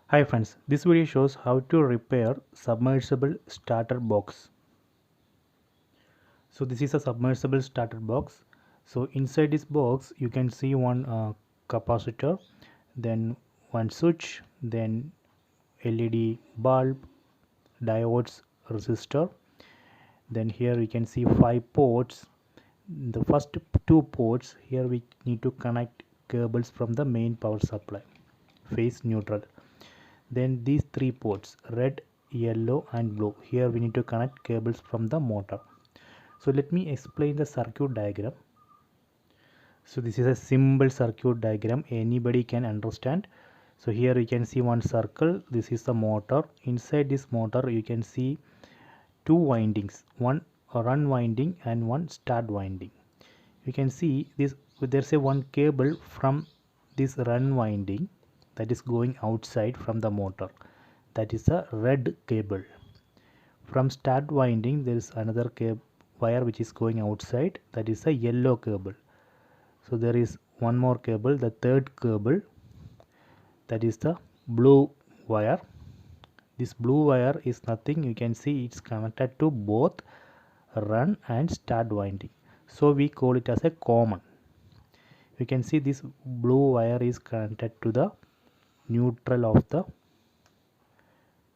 Hi friends, this video shows how to repair submersible starter box. So this is a submersible starter box. So inside this box you can see one capacitor, then one switch, then LED bulb, diodes, resistor. Then here we can see 5 ports. The first 2 ports here we need to connect cables from the main power supply, phase neutral. Then these 3 ports, red, yellow and blue, here we need to connect cables from the motor. So let me explain the circuit diagram. So this is a simple circuit diagram, anybody can understand. So here you can see one circle, this is the motor. Inside this motor you can see 2 windings, one run winding and one start winding. You can see this, there's a one cable from this run winding that is going outside from the motor, that is a red cable. From start winding there is another wire which is going outside, that is a yellow cable. So there is one more cable, the third cable, that is the blue wire. This blue wire is nothing, you can see it's connected to both run and start winding, so we call it as a common. You can see this blue wire is connected to the neutral of the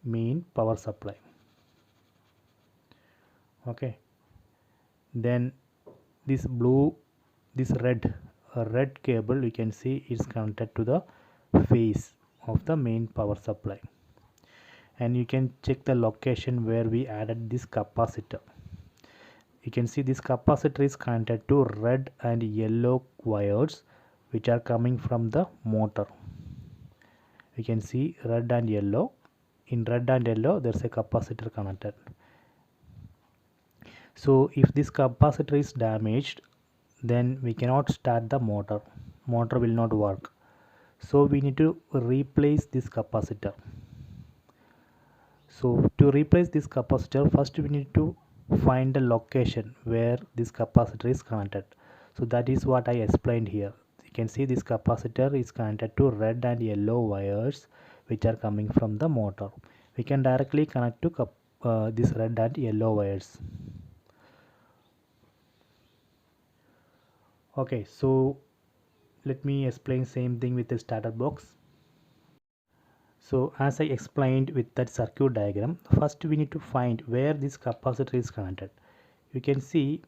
main power supply. Okay, then this red cable you can see is connected to the phase of the main power supply, and you can check the location where we added this capacitor. You can see this capacitor is connected to red and yellow wires which are coming from the motor. You can see red and yellow. In red and yellow there's a capacitor connected. So if this capacitor is damaged, then we cannot start the motor will not work. So we need to replace this capacitor. So to replace this capacitor, first we need to find the location where this capacitor is connected. So that is what I explained here. You can see this capacitor is connected to red and yellow wires which are coming from the motor. We can directly connect to this red and yellow wires. Okay, so let me explain same thing with the starter box. So as I explained with that circuit diagram, first we need to find where this capacitor is connected. You can see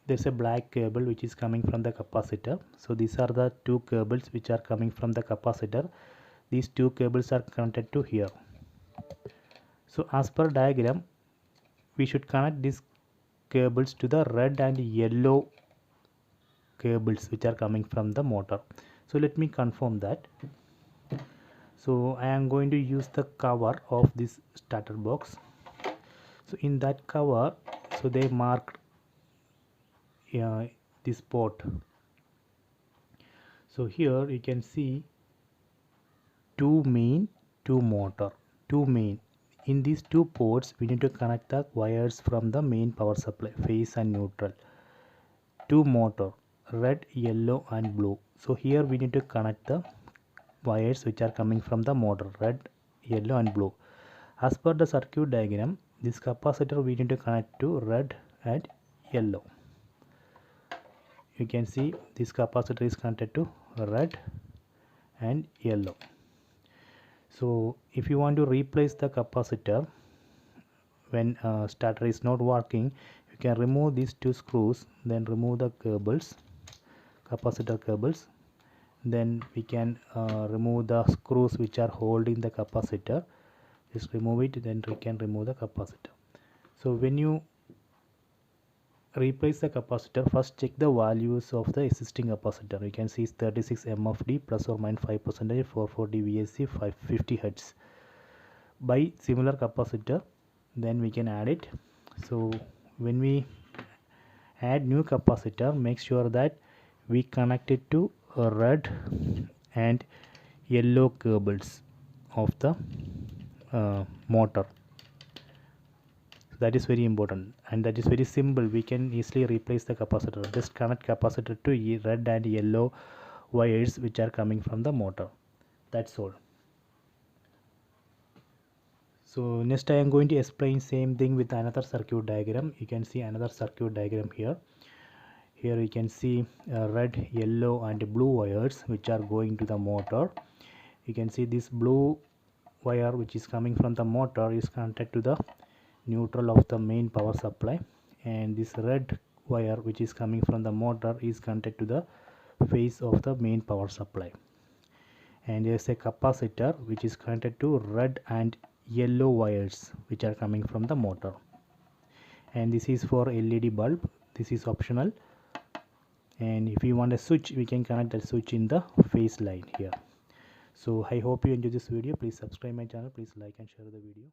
there's a black cable which is coming from the capacitor. So these are the 2 cables which are coming from the capacitor. These 2 cables are connected to here. So as per diagram, we should connect these cables to the red and yellow cables which are coming from the motor. So let me confirm that. So I am going to use the cover of this starter box. So in that cover, so they marked this port. So here you can see 2 main, 2 motor, 2 main. In these 2 ports we need to connect the wires from the main power supply, phase and neutral. 2 motor, red, yellow and blue. So here we need to connect the wires which are coming from the motor, red, yellow and blue. As per the circuit diagram, this capacitor we need to connect to red and yellow. You can see this capacitor is connected to red and yellow. So if you want to replace the capacitor when starter is not working, you can remove these 2 screws, then remove the cables, capacitor cables. Then we can remove the screws which are holding the capacitor. Just remove it, then we can remove the capacitor. So when you replace the capacitor, first check the values of the existing capacitor. You can see it's 36 MFD plus or minus 5%, 440 VSC, 550 Hz. Buy similar capacitor, then we can add it. So when we add new capacitor, make sure that we connect it to red and yellow cables of the motor. That is very important, and that is very simple. We can easily replace the capacitor. Just connect capacitor to red and yellow wires which are coming from the motor. That's all. So next I am going to explain same thing with another circuit diagram. You can see another circuit diagram here. Here you can see red, yellow and blue wires which are going to the motor. You can see this blue wire which is coming from the motor is connected to the neutral of the main power supply, and this red wire which is coming from the motor is connected to the phase of the main power supply. And there is a capacitor which is connected to red and yellow wires which are coming from the motor. And this is for LED bulb, this is optional. And if you want a switch, we can connect the switch in the phase line here. So I hope you enjoy this video. Please subscribe my channel, please like and share the video.